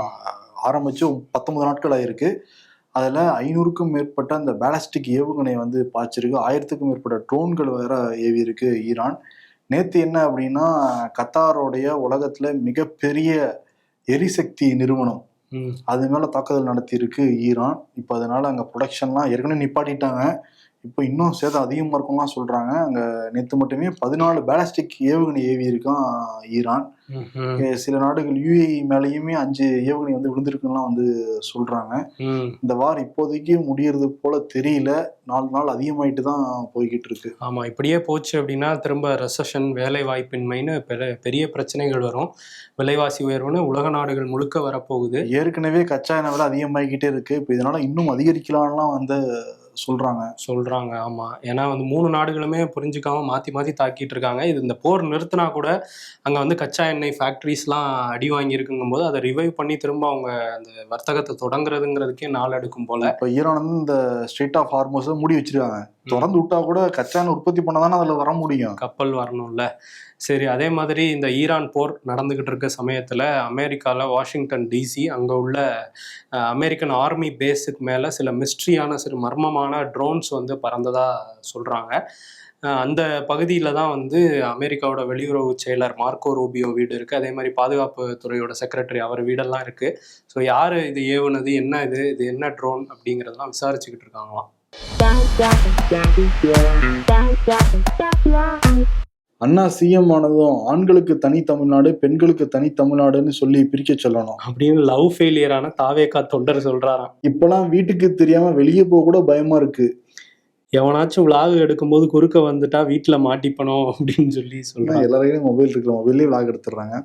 ஆரம்பிச்சு 19 நாட்கள் ஆயிருக்கு. அதில் 500க்கும் மேற்பட்ட அந்த பேலஸ்டிக் ஏவுகணை வந்து பாய்ச்சிருக்கு. 1000க்கும் மேற்பட்ட ட்ரோன்கள் வேற ஏவி இருக்கு ஈரான். நேற்று என்ன அப்படின்னா, கத்தாரோடைய உலகத்துல மிகப்பெரிய எரிசக்தி நிறுவனம் அது மேல தாக்குதல் நடத்தி இருக்கு ஈரான். இப்போ அதனால அங்க ப்ரொடக்ஷன்லாம் ஏற்கனவே நிப்பாட்டிட்டாங்க. இப்போ இன்னும் சேதம் அதிகமா இருக்கும்லாம் சொல்றாங்க. அங்க நேற்று மட்டுமே 14 பேலஸ்டிக் ஏவுகணை ஏவி இருக்கான் ஈரான். சில நாடுகள் UAE மேலேயுமே 5 ஏவுகணை வந்து விழுந்திருக்குலாம் வந்து சொல்றாங்க. இந்த வாரம் இப்போதைக்கு முடியறது போல தெரியல. 4 நாள் அதிகமாயிட்டு தான் போய்கிட்டு இருக்கு. ஆமா, இப்படியே போச்சு அப்படின்னா திரும்ப ரெசஷன், வேலை வாய்ப்பின்மைன்னு பெரிய பிரச்சனைகள் வரும். விலைவாசி உயர்வுன்னு உலக நாடுகள் முழுக்க வரப்போகுது. ஏற்கனவே கச்சா எண்ணெய் விலை அதிகமாகிக்கிட்டே இருக்கு. இப்போ இதனால இன்னும் அதிகரிக்கலாம்லாம் வந்து சொல்றாங்க. ஆமா, ஏன்னா வந்து 3 நாடுகளுமே புரிஞ்சுக்காம மாத்தி தாக்கிட்டு இருக்காங்க. இது இந்த போர் நிறுத்தினா கூட அங்க வந்து கச்சா எண்ணெய் ஃபேக்டரிஸ்லாம் அடி வாங்கி இருக்குங்கும் போது அதை ரிவைவ் பண்ணி திரும்ப அவங்க அந்த வர்த்தகத்தை தொடங்குறதுங்கிறதுக்கே நாள் எடுக்கும் போல. இப்போ ஈரான் வந்து இந்த ஸ்ட்ரெய்ட் ஆஃப் ஹார்மோஸ் மூடி வச்சிருக்காங்க. திறந்து விட்டா கூட கச்சா எண்ணெய் உற்பத்தி பண்ணாதானே அதுல வர முடியும், கப்பல் வரணும்ல. சரி, அதே மாதிரி இந்த ஈரான் போர் நடந்துகிட்டு இருக்க சமயத்துல அமெரிக்கால வாஷிங்டன் DC அங்க உள்ள அமெரிக்கன் ஆர்மி பேஸுக்கு மேல சில மிஸ்ட்ரியான சில மர்மமான ட்ரோன்ஸ் வந்து பறந்ததா சொல்றாங்க. அந்த பகுதியில தான் வந்து அமெரிக்காவோட வெளியுறவு செயலர் மார்க்கோ ரூபியோ வீடு இருக்கு. அதே மாதிரி பாதுகாப்பு துறையோட செக்ரட்டரி அவர் வீடெல்லாம் இருக்கு. ஸோ யாரு இது ஏவுனது, என்ன இது என்ன ட்ரோன் அப்படிங்கிறதெல்லாம் விசாரிச்சுக்கிட்டு இருக்காங்களாம். அண்ணா CM ஆனதும் ஆண்களுக்கு தனி தமிழ்நாடு, பெண்களுக்கு தனி தமிழ்நாடுன்னு சொல்லி பிரிக்க சொல்லணும் அப்படின்னு லவ் ஃபெயிலியரான தாவேகா தொண்டர் சொல்றாராம். இப்பெல்லாம் வீட்டுக்கு தெரியாம வெளியே போக கூட பயமா இருக்கு. எவனாச்சும் விளாக் எடுக்கும்போது குறுக்க வந்துட்டா வீட்டுல மாட்டிப்பணும் அப்படின்னு சொல்லி சொல்றாங்க. எல்லாரையும் மொபைல் இருக்கு, மொபைல்லே விளாக் எடுத்துடுறாங்க.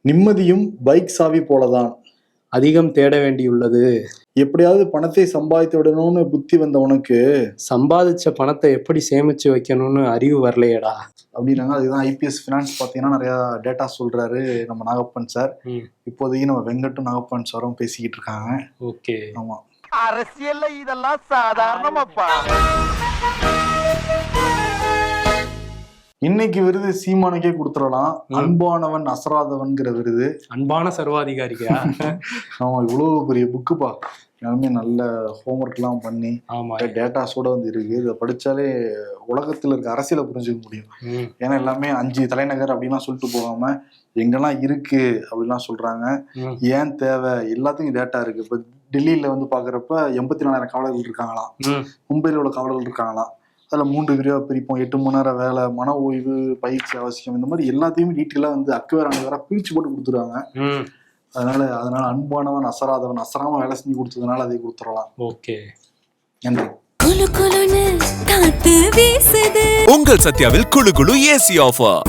நிம்மதியும் பைக் சாவி போலதான், அதிகம் தேட வேண்டியுள்ளது. எப்படியாவது பணத்தை சம்பாதித்து விடணும்னு புத்தி வந்த உனக்கு சம்பாதிச்ச பணத்தை எப்படி சேமிச்சு வைக்கணும்னு அறிவு வரலையடா அப்படின்னாங்க. அதுதான் IPS ஃபினான்ஸ் பார்த்தீங்கன்னா நிறைய டேட்டா சொல்றாரு நம்ம நாகப்பன் சார். இப்போதைக்கு நம்ம வெங்கட்டும் நாகப்பன் சாரும் பேசிக்கிட்டு இருக்காங்க. ஓகே, ஆமா, அரசியல்ல இதெல்லாம் சாதாரணமாப்பா. இன்னைக்கு விருது சீமானுக்கே கொடுத்துடலாம். அன்பானவன் அசராதவன்கிற விருது. அன்பான சர்வாதிகாரிக்கா? ஆமா, இவ்வளவு பெரிய புக்குப்பா. எல்லாமே நல்ல ஹோம்ஒர்க் எல்லாம் பண்ணி டேட்டாஸோட வந்து இருக்கு. இதை படிச்சாலே உலகத்துல இருக்க அரசியலை புரிஞ்சுக்க முடியும். ஏன்னா எல்லாமே 5 தலைநகர் அப்படின்லாம் சொல்லிட்டு போகாம எங்கெல்லாம் இருக்கு அப்படின்லாம் சொல்றாங்க. ஏன் தேவை, எல்லாத்துக்கும் டேட்டா இருக்கு. இப்ப டெல்லியில வந்து பாக்குறப்ப 84,000 காவலர்கள் இருக்காங்களாம். மும்பையில் உள்ள காவலர்கள் இருக்காங்களாம். அதில் 3 விரிவாக பிரிப்போம். 8 மணி நேரம் வேலை, மன ஓய்வு, பயிற்சி அவசியம், இந்த மாதிரி எல்லாத்தையுமே டீட்டெயிலாக வந்து அக்குவேராக பிரிச்சு போட்டு கொடுத்துருவாங்க. அதனால அன்பானவன் அசராதவன், அசராம வேலை செஞ்சு கொடுத்ததுனால அதை கொடுத்துடலாம். ஓகே, நன்றி. உங்கள் சத்யாவில் குளு குளு AC ஆஃபர்.